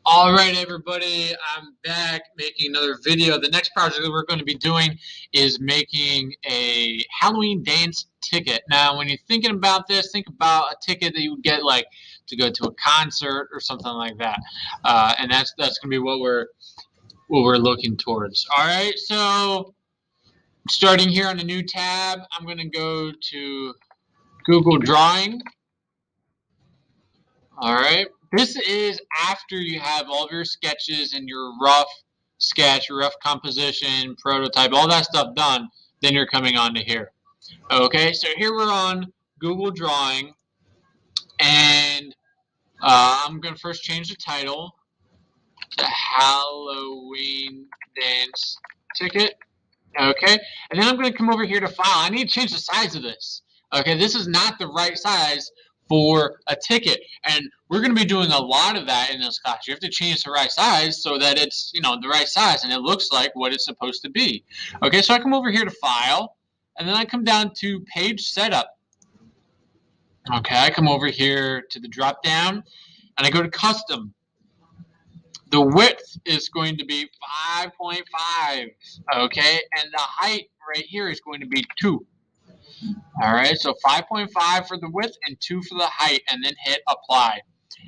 All right, everybody, I'm back making another video. The next project that we're going to be doing is making a Halloween dance ticket. Now, when you're thinking about this, think about a ticket that you would get like to go to a concert or something like that, and that's going to be what we're looking towards. All right, so starting here on a new tab, I'm going to go to Google Drawing. All right. This is after you have all of your sketches and your rough sketch, your rough composition, prototype, all that stuff done. Then you're coming on to here. Okay, so here we're on Google Drawing, and I'm going to first change the title to Halloween Dance Ticket. Okay, and then I'm going to come over here to File. I need to change the size of this. Okay, this is not the right size for a ticket, and we're going to be doing a lot of that in this class. You have to change the right size so that it's, the right size and it looks like what it's supposed to be. Okay, so I come over here to File, and then I come down to Page Setup. Okay, I come over here to the drop down, and I go to Custom. The width is going to be 5.5, okay, and the height right here is going to be 2. All right, so 5.5 for the width and 2 for the height, and then hit apply.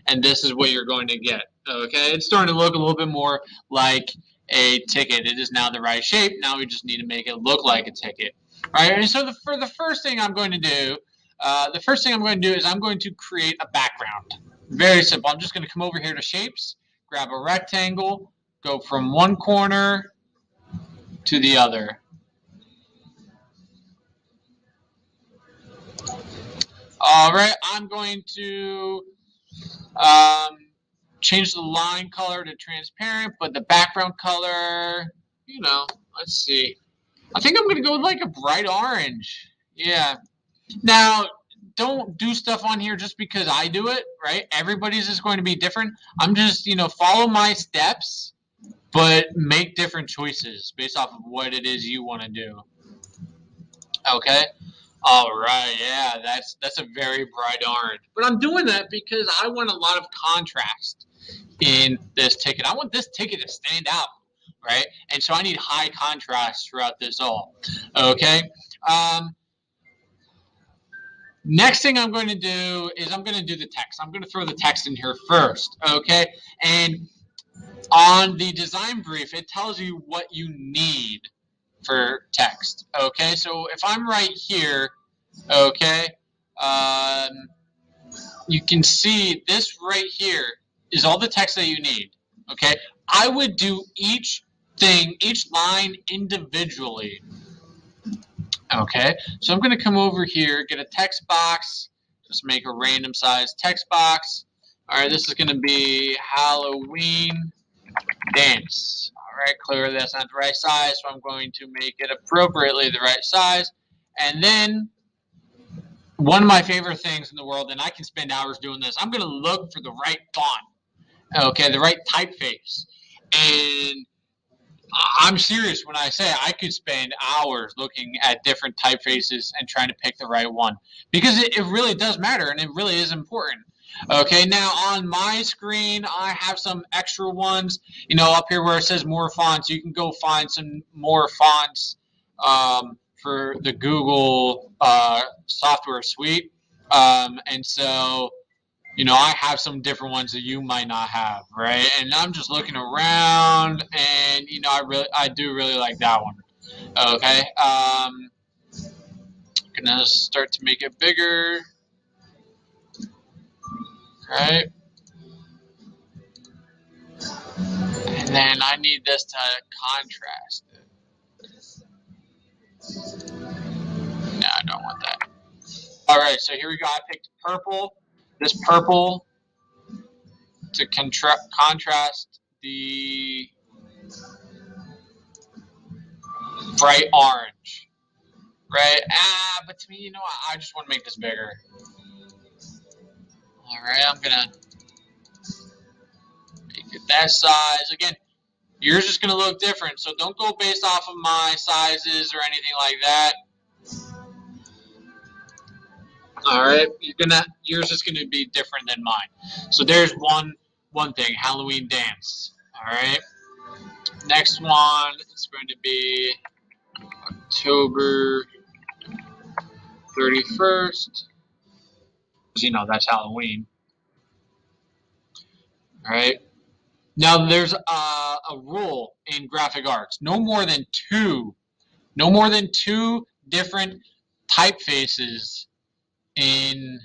And this is what you're going to get, okay? It's starting to look a little bit more like a ticket. It is now the right shape. Now we just need to make it look like a ticket. All right, and so for the first thing I'm going to do, is I'm going to create a background. Very simple. I'm just going to come over here to Shapes, grab a rectangle, go from one corner to the other. All right, I'm going to change the line color to transparent, but the background color, let's see. I think I'm going to go with like a bright orange. Yeah. Now, don't do stuff on here just because I do it, right? Everybody's is going to be different. I'm just, follow my steps, but make different choices based off of what it is you want to do. Okay? All right, yeah, that's a very bright orange. But I'm doing that because I want a lot of contrast in this ticket. I want this ticket to stand out, right? And so I need high contrast throughout this all. Okay? Next thing I'm going to do is I'm going to do the text. I'm going to throw the text in here first, okay? And on the design brief, it tells you what you need for text, okay? So if I'm right here, okay, you can see this right here is all the text that you need, okay? I would do each line individually. Okay, so I'm going to come over here, get a text box, just make a random size text box. All right, this is going to be Halloween dance. All right, clearly that's not the right size, so I'm going to make it appropriately the right size. And then one of my favorite things in the world, and I can spend hours doing this, I'm going to look for the right font, okay, the right typeface. And I'm serious when I say I could spend hours looking at different typefaces and trying to pick the right one, because it really does matter and it really is important. Okay, now on my screen, I have some extra ones, up here where it says more fonts. You can go find some more fonts for the Google software suite. And so, I have some different ones that you might not have, right? And I'm just looking around, and I do really like that one. Okay, gonna start to make it bigger, right? And then I need this to contrast it. No, I don't want that. All right, so here we go. I picked purple. This purple to contrast the bright orange, right? But to me, I just want to make this bigger. All right, I'm gonna make it that size. Again, yours is gonna look different, so don't go based off of my sizes or anything like that. All right, yours is gonna be different than mine. So there's one one thing, Halloween dance. All right. Next one is going to be October 31st. You know, that's Halloween. All right. Now, there's a rule in graphic arts. No more than two different typefaces in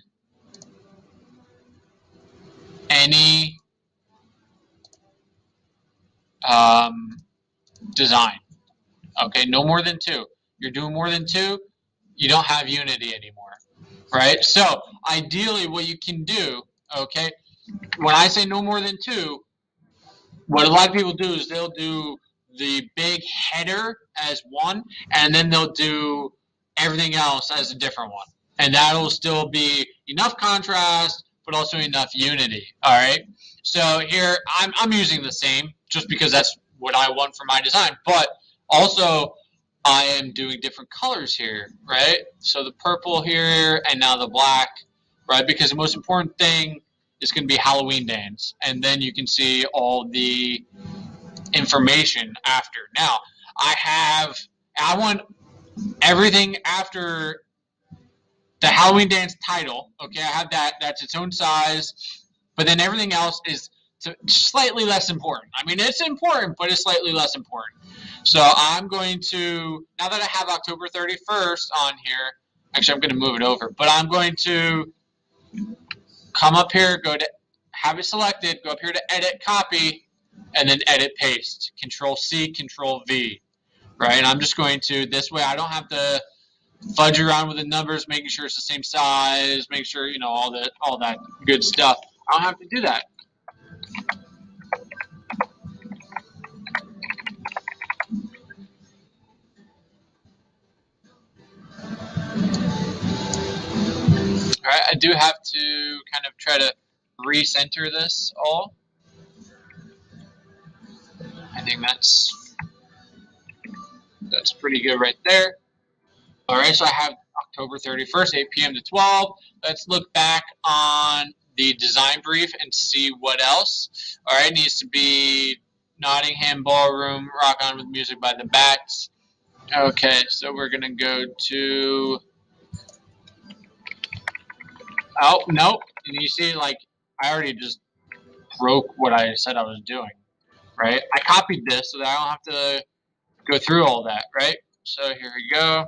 any design. Okay, no more than two. You're doing more than two, you don't have unity anymore, right? So ideally what you can do, okay, when I say no more than two, what a lot of people do is they'll do the big header as one, and then they'll do everything else as a different one. And that'll still be enough contrast, but also enough unity, all right? So here, I'm using the same, just because that's what I want for my design. But also, I am doing different colors here, right? So the purple here, and now the black, right? Because the most important thing is going to be Halloween dance. And then you can see all the information after. Now, I want everything after the Halloween dance title. Okay, I have that. That's its own size. But then everything else is slightly less important. I mean, it's important, but it's slightly less important. So I'm going to, now that I have October 31st on here, actually I'm going to move it over, but I'm going to come up here, go to have it selected, go up here to edit, copy, and then edit, paste. Control C, Control V, right? And I'm just going to, this way I don't have to fudge around with the numbers, making sure it's the same size, make sure, you know, all that good stuff. I don't have to do that. All right, I do have to kind of try to recenter this all. I think that's pretty good right there. All right, so I have October 31st, 8 p.m. to 12. Let's look back on the design brief and see what else. All right, needs to be Nottingham Ballroom, Rock On with Music by the Bats. Okay, so we're going to go to, oh, nope. And you see, like, I already just broke what I said I was doing, right? I copied this so that I don't have to go through all that, right? So here we go.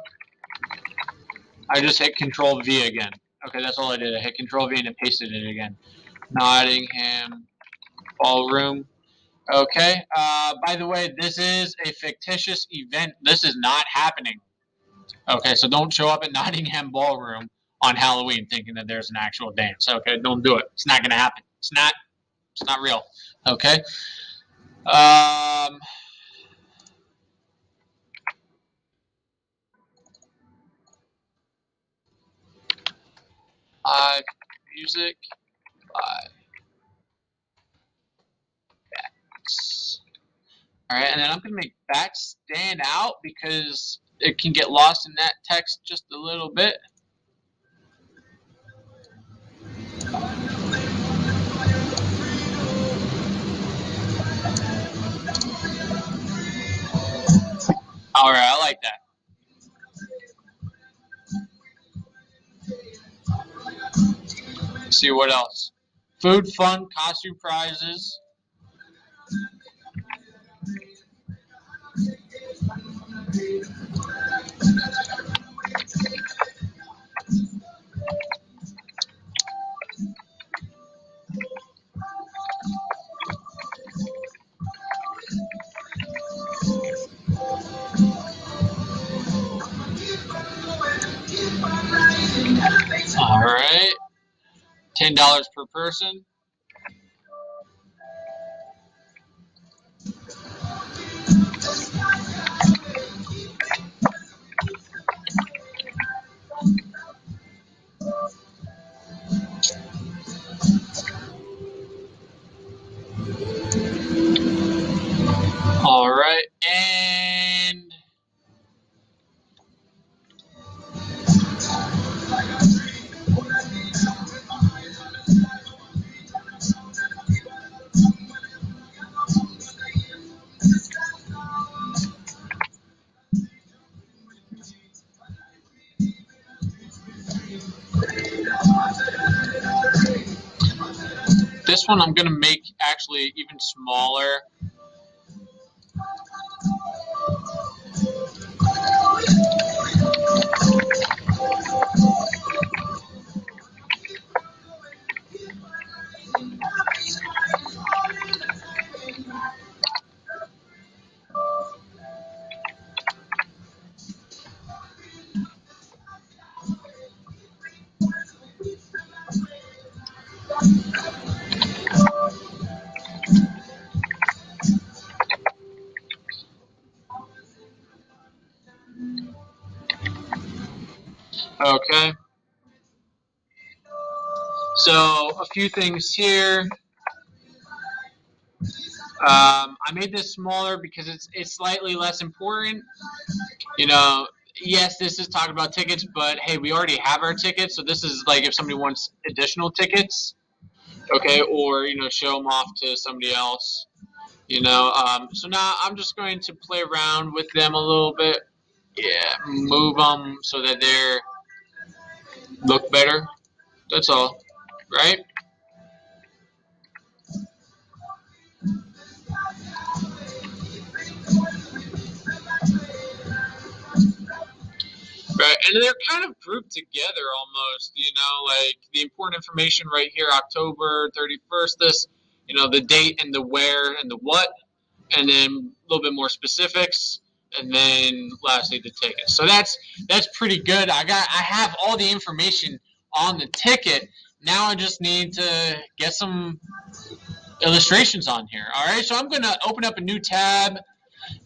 I just hit Control V again. Okay, that's all I did. I hit Control V and it pasted it again. Nottingham Ballroom. Okay, by the way, this is a fictitious event. This is not happening. Okay, so don't show up at Nottingham Ballroom on Halloween thinking that there's an actual dance. Okay, don't do it. It's not going to happen. It's not real. Okay. Music by Bats. All right, and then I'm going to make Bats stand out because it can get lost in that text just a little bit. All right, I like that. Let's see what else. Food, fun, costume prizes. All right. $10 per person. All right, and one I'm going to make actually even smaller. Okay. So a few things here. I made this smaller because it's slightly less important. You know, yes, this is talking about tickets, but hey, we already have our tickets, so this is like if somebody wants additional tickets, okay, or show them off to somebody else. So now I'm just going to play around with them a little bit. Yeah, move them so that they look better. That's all, right? Right, and they're kind of grouped together almost, like the important information right here, October 31st, the date and the where and the what, and then a little bit more specifics, and then lastly the ticket. So that's pretty good. I have all the information on the ticket. Now I just need to get some illustrations on here. All right, so I'm going to open up a new tab.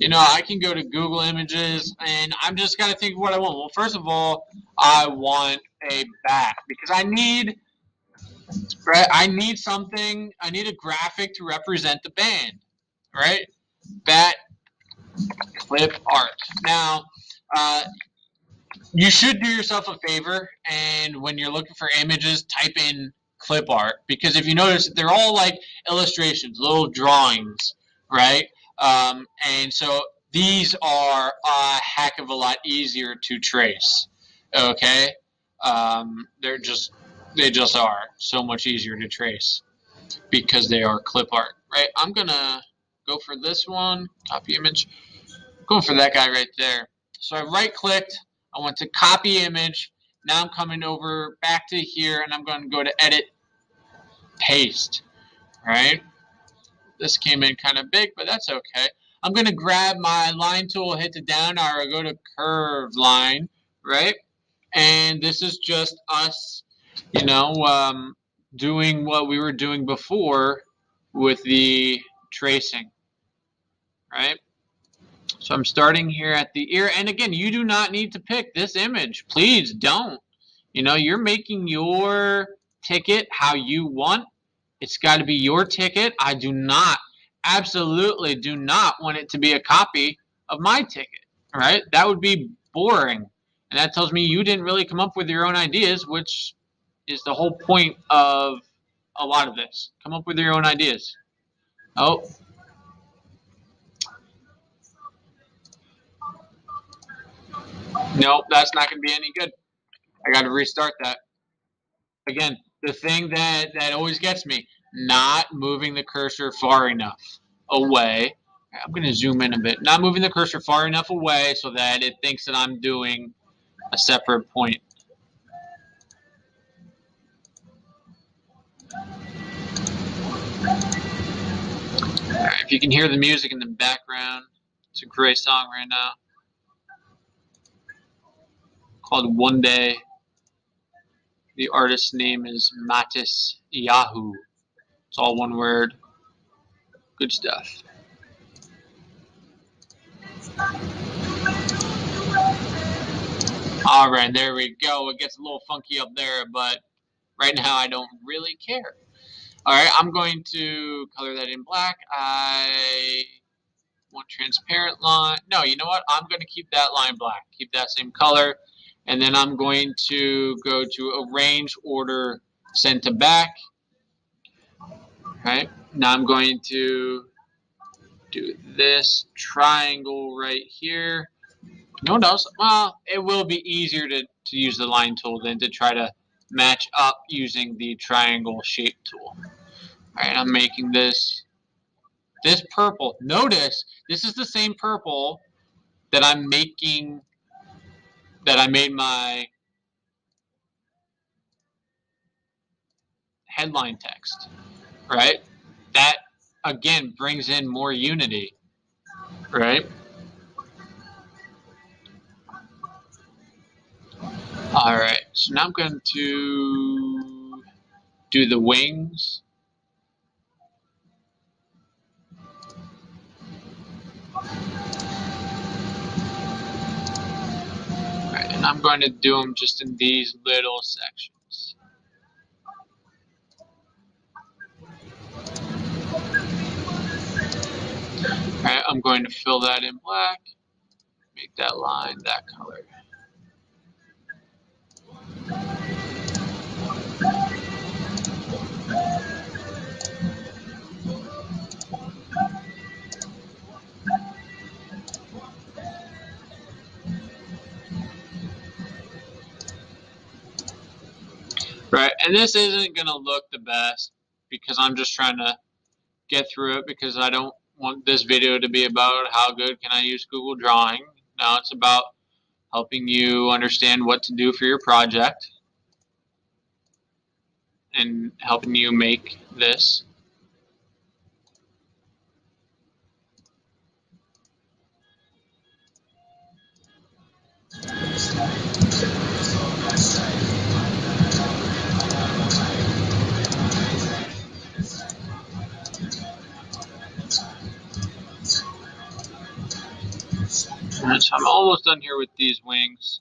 I can go to Google Images, and I'm just got to think of what I want. Well, first of all, I want a bat because I need something. I need a graphic to represent the band, right? Bat clip art. Now, you should do yourself a favor, and when you're looking for images, type in clip art because if you notice, they're all like illustrations, little drawings, right? And so these are a heck of a lot easier to trace. Okay, they just are so much easier to trace because they are clip art, right? I'm gonna go for this one, copy image. I'm going for that guy right there. So I right-clicked. I went to copy image. Now I'm coming over back to here, and I'm going to go to edit, paste. Right? This came in kind of big, but that's okay. I'm going to grab my line tool, hit the down arrow, go to curve line, right? And this is just us, doing what we were doing before with the tracing, right? So I'm starting here at the ear. And again, you do not need to pick this image. Please don't. You're making your ticket how you want. It's got to be your ticket. I do not, absolutely do not want it to be a copy of my ticket, right? That would be boring. And that tells me you didn't really come up with your own ideas, which is the whole point of a lot of this. Come up with your own ideas. Oh. Nope, that's not going to be any good. I got to restart that. Again, the thing that always gets me, not moving the cursor far enough away. I'm going to zoom in a bit. Not moving the cursor far enough away so that it thinks that I'm doing a separate point. All right, if you can hear the music in the background, it's a great song right now. Called One Day. The artist's name is Mattis Yahoo. It's all one word. Good stuff. All right, there we go. It gets a little funky up there, but right now I don't really care. All right, I'm going to color that in black. I want transparent line. No, you know what? I'm going to keep that line black. Keep that same color. And then I'm going to go to arrange order send to back. All right, now I'm going to do this triangle right here. No one else. Well, it will be easier to use the line tool than to try to match up using the triangle shape tool. Alright, I'm making this purple. Notice, this is the same purple that I'm making, that I made my headline text, right? That, again, brings in more unity, right? Alright, so now I'm going to do the wings. Alright, and I'm going to do them just in these little sections. Alright, I'm going to fill that in black, make that line that color. Right, and this isn't going to look the best because I'm just trying to get through it, because I don't want this video to be about how good can I use Google Drawing. Now it's about helping you understand what to do for your project and helping you make this. Alright, so I'm almost done here with these wings.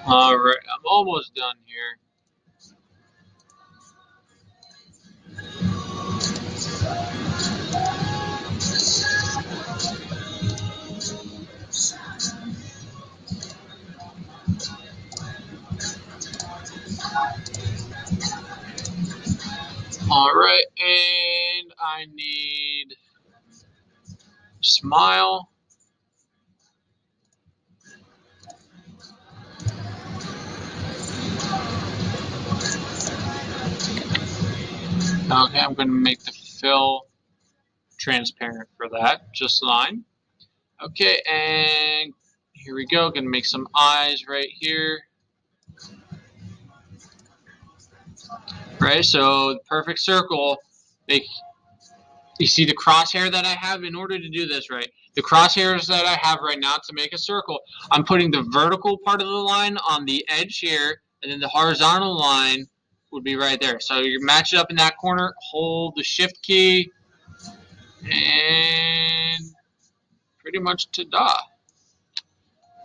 Alright, I'm almost done here. Alright, and I need smile. Okay, I'm going to make the fill transparent for that, just line. Okay, and here we go. Going to make some eyes right here. Right, so the perfect circle. You see the crosshair that I have? In order to do this right, the crosshairs that I have right now to make a circle, I'm putting the vertical part of the line on the edge here, and then the horizontal line would be right there. So you match it up in that corner, hold the shift key, and pretty much ta-da.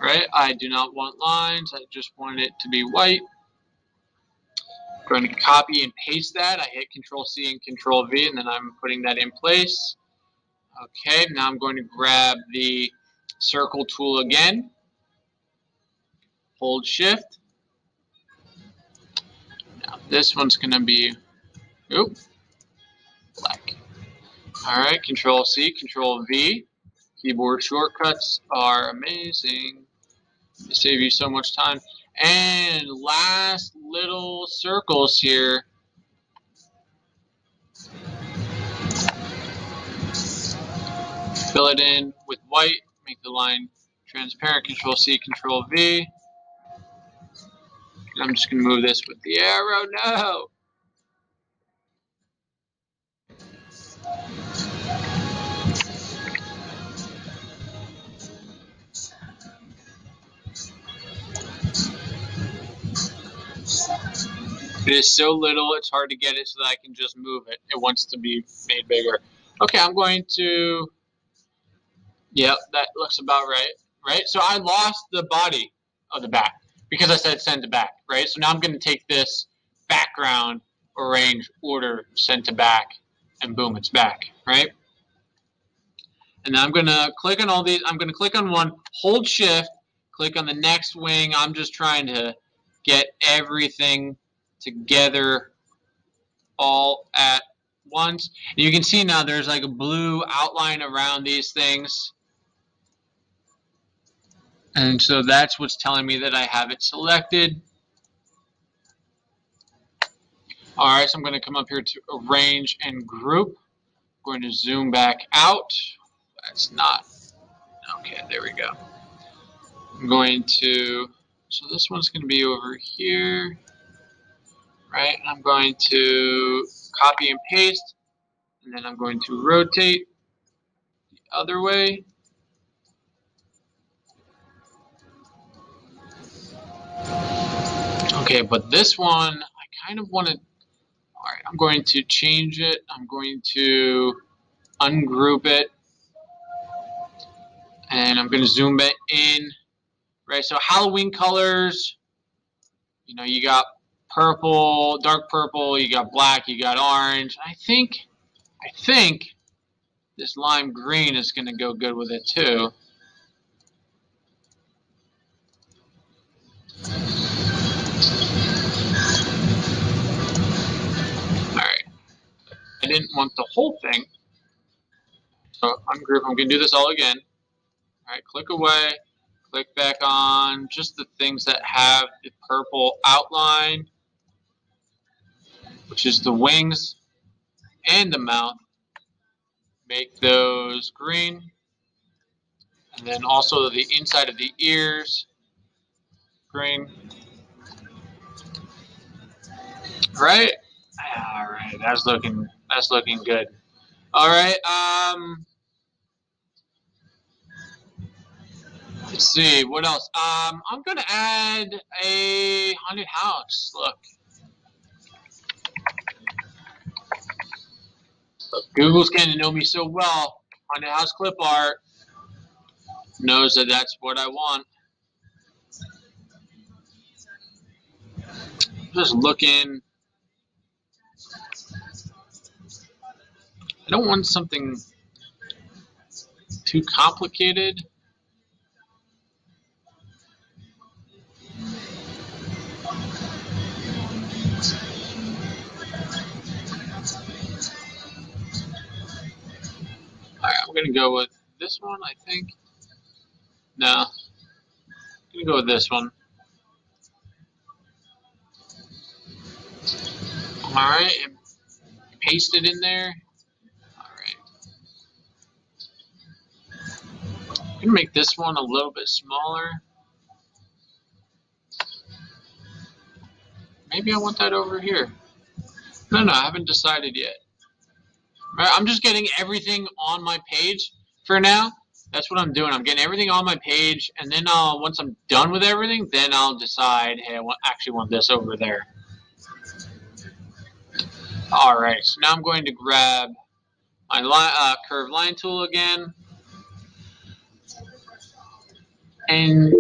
Right, I do not want lines, I just want it to be white. I'm going to copy and paste that. I hit Control-C and Control-V, and then I'm putting that in place. Okay, now I'm going to grab the circle tool again. Hold Shift. Now this one's going to be, black. Alright, Control-C, Control-V. Keyboard shortcuts are amazing. They save you so much time. And last little circles here. Fill it in with white, make the line transparent, Control-C, Control-V. I'm just going to move this with the arrow. No! It is so little, it's hard to get it so that I can just move it. It wants to be made bigger. Okay, I'm going to, yeah, that looks about right, right? So I lost the body of the back because I said send to back, right? So now I'm going to take this background, arrange, order, send to back. and boom, it's back, right? And then I'm going to click on all these. I'm going to click on one, hold shift, click on the next wing. I'm just trying to get everything together all at once. And you can see now there's like a blue outline around these things. And so that's what's telling me that I have it selected. All right, so I'm going to come up here to arrange and group. I'm going to zoom back out. That's not, okay, there we go. I'm going to, so this one's going to be over here, right? I'm going to copy and paste, and then I'm going to rotate the other way. Okay, but this one, I kind of want to, all right, I'm going to change it. I'm going to ungroup it, and I'm going to zoom it in, right? So Halloween colors, you know, you got purple, dark purple, you got black, you got orange. I think this lime green is going to go good with it too. Alright. I didn't want the whole thing. So ungroup. I'm going to do this all again. Alright, click away. Click back on just the things that have the purple outline, which is the wings and the mouth. Make those green. And then also the inside of the ears, green. Right? Alright, that's looking good. Alright, let's see, what else? I'm gonna add a haunted house. Look, Google's getting to know me so well. Haunted house clip art knows that that's what I want. Just looking. I don't want something too complicated. Alright, I'm gonna go with this one, I think. No. I'm gonna go with this one. Alright, and paste it in there. Alright. I'm gonna make this one a little bit smaller. Maybe I want that over here. No, I haven't decided yet. Right, I'm just getting everything on my page for now. That's what I'm doing. I'm getting everything on my page, and then once I'm done with everything, then I'll decide, hey, I actually want this over there. All right, so now I'm going to grab my curved line tool again. And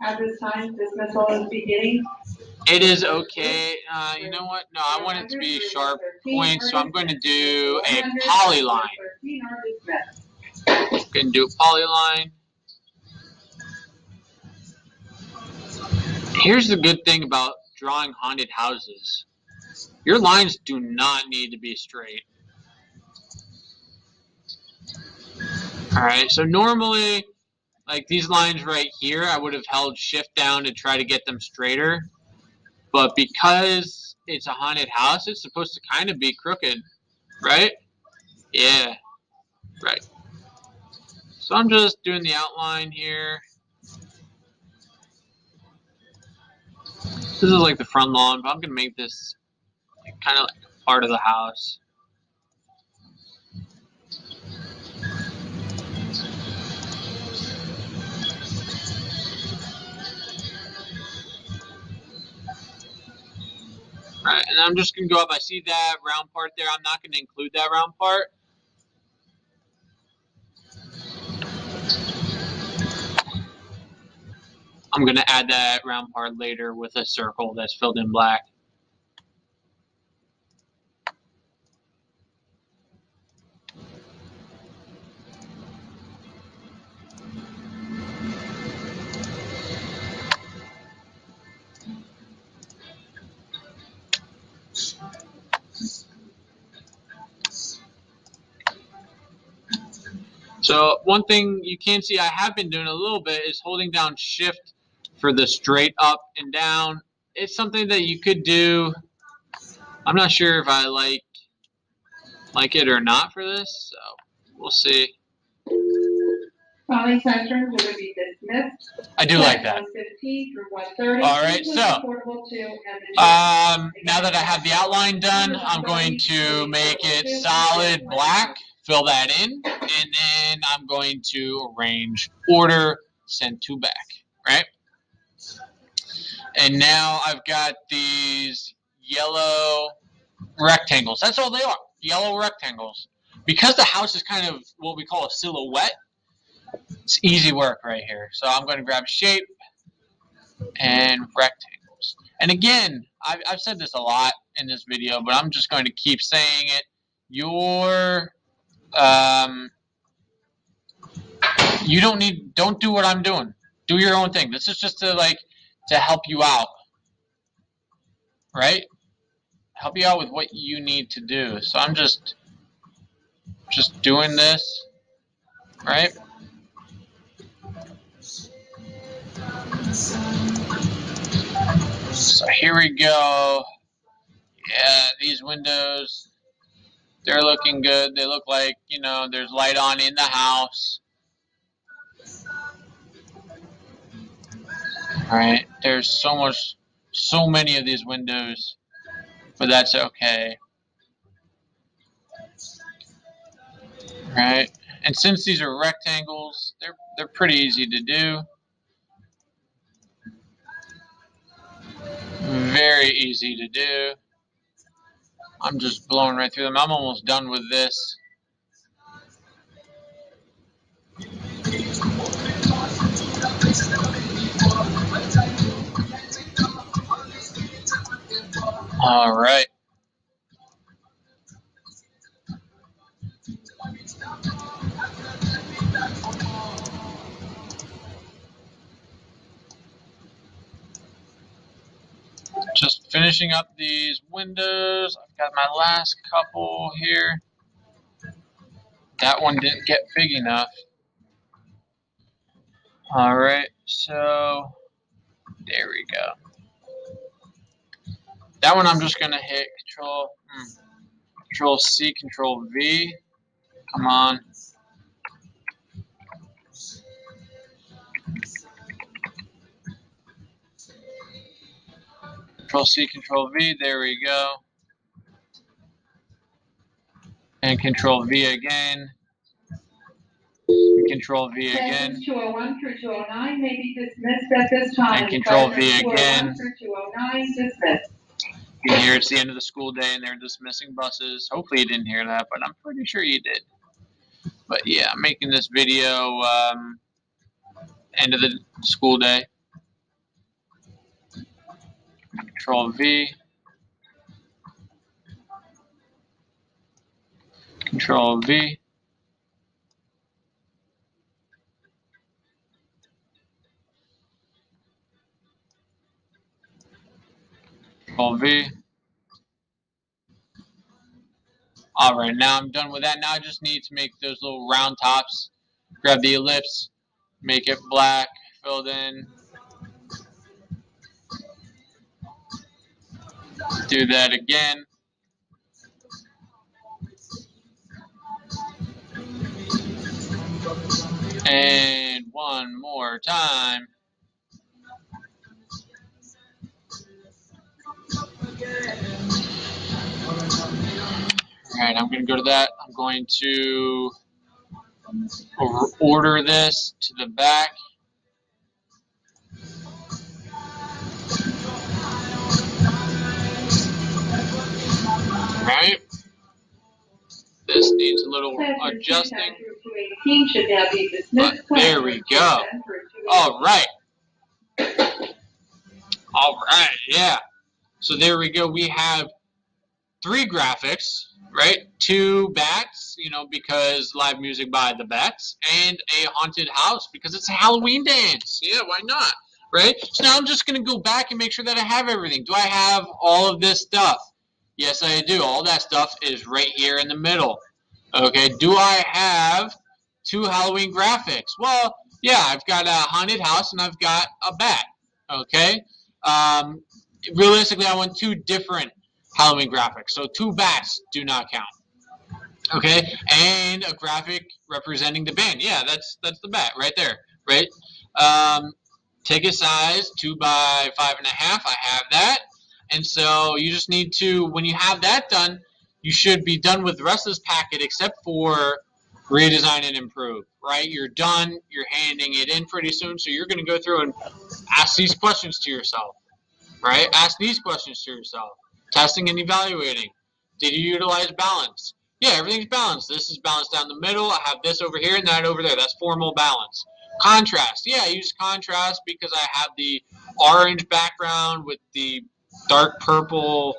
at this time, dismissal is beginning. It is okay. You know what? No, I want it to be sharp points, so I'm going to do a polyline. I'm going to do a polyline. Here's the good thing about drawing haunted houses. Your lines do not need to be straight. Alright, so normally, like these lines right here, I would have held shift down to try to get them straighter. But because it's a haunted house, it's supposed to kind of be crooked, right? Yeah, right. So I'm just doing the outline here. This is like the front lawn, but I'm going to make this kind of like part of the house. Right, and I'm just going to go up. I see that round part there. I'm not going to include that round part. I'm going to add that round part later with a circle that's filled in black. So one thing you can see I have been doing a little bit is holding down shift for the straight up and down. It's something that you could do. I'm not sure if I like it or not for this, so we'll see. Calling session will be dismissed. I do like that. 1:15 through 1:30. All right, so now that I have the outline done, I'm going to make it solid black, fill that in, and then I'm going to arrange, order, send to back, right? And now I've got these yellow rectangles. That's all they are, yellow rectangles. Because the house is kind of what we call a silhouette, it's easy work right here. So I'm going to grab shape and rectangles. And again, I've said this a lot in this video, but I'm just going to keep saying it. Don't do what I'm doing. Do your own thing. This is just to help you out, right? Help you out with what you need to do. So I'm just doing this, right? So here we go. Yeah, these windows, they're looking good. They look like, there's light on in the house. All right, there's so many of these windows, but that's okay. All right, and since these are rectangles, they're pretty easy to do. Very easy to do. I'm just blowing right through them. I'm almost done with this. All right. Just finishing up these windows. I've got my last couple here. That one didn't get big enough. All right, so there we go. That one I'm just gonna hit Control C, Control V. Come on. Control C, Control V. There we go. And Control V again. Control V again. 201 through 209 may be dismissed at this time. And Control V again. 201 through 209 dismissed. You can hear it's the end of the school day and they're dismissing buses. Hopefully you didn't hear that, but I'm pretty sure you did. But yeah, I'm making this video end of the school day. Control V. Control V. Control V. All right, now I'm done with that. Now I just need to make those little round tops. Grab the ellipse, make it black, filled in. Do that again. And one more time. All right, I'm going to go to that. I'm going to order this to the back. All right. This needs a little adjusting. But there we go. All right. All right, yeah. So there we go. We have 3 graphics, right? 2 bats, because live music by the Bats, and a haunted house because it's a Halloween dance. Yeah, why not, right? So now I'm just going to go back and make sure that I have everything. Do I have all of this stuff? Yes, I do. All that stuff is right here in the middle. Okay, do I have 2 Halloween graphics. Well, yeah, I've got a haunted house and I've got a bat. Okay. Realistically, I want 2 different Halloween graphics, so 2 bats do not count. Okay, and a graphic representing the band. Yeah, that's the bat right there, right? Ticket size 2 by 5.5. I have that, and so you just need to, when you have that done, you should be done with the rest of this packet except for redesign and improve. Right? You're done. You're handing it in pretty soon, so you're going to go through and ask these questions to yourself. Right? Ask these questions to yourself. Testing and evaluating. Did you utilize balance? Yeah, everything's balanced. This is balanced down the middle. I have this over here and that over there. That's formal balance. Contrast. Yeah, I use contrast because I have the orange background with the dark purple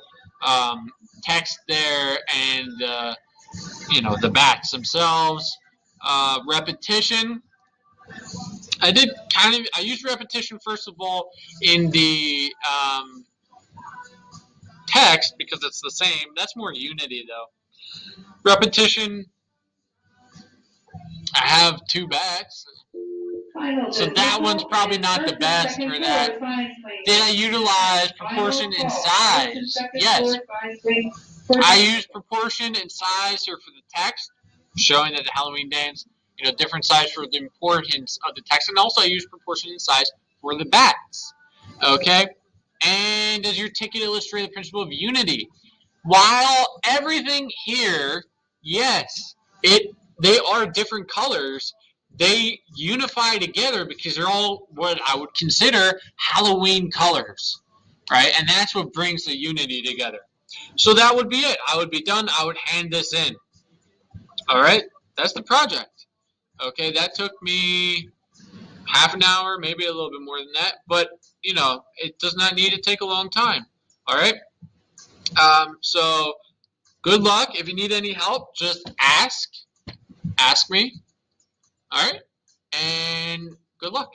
text there and the bats themselves. Repetition. I used repetition first of all in the text because it's the same. That's more Unity though. Repetition. I have 2 bats. So that one's probably not the best for that. Did I utilize proportion and size? Yes. I use proportion and size here for the text, showing that the Halloween dance, different size for the importance of the text. And also I use proportion and size for the bats. Okay? And does your ticket illustrate the principle of unity? While everything here, yes, they are different colors, they unify together because they're all what I would consider Halloween colors, right? And that's what brings the unity together. So that would be it. I would be done. I would hand this in. All right? That's the project. Okay, that took me half an hour, maybe a little bit more than that, but, it does not need to take a long time. All right? So good luck. If you need any help, just ask me. All right? And good luck.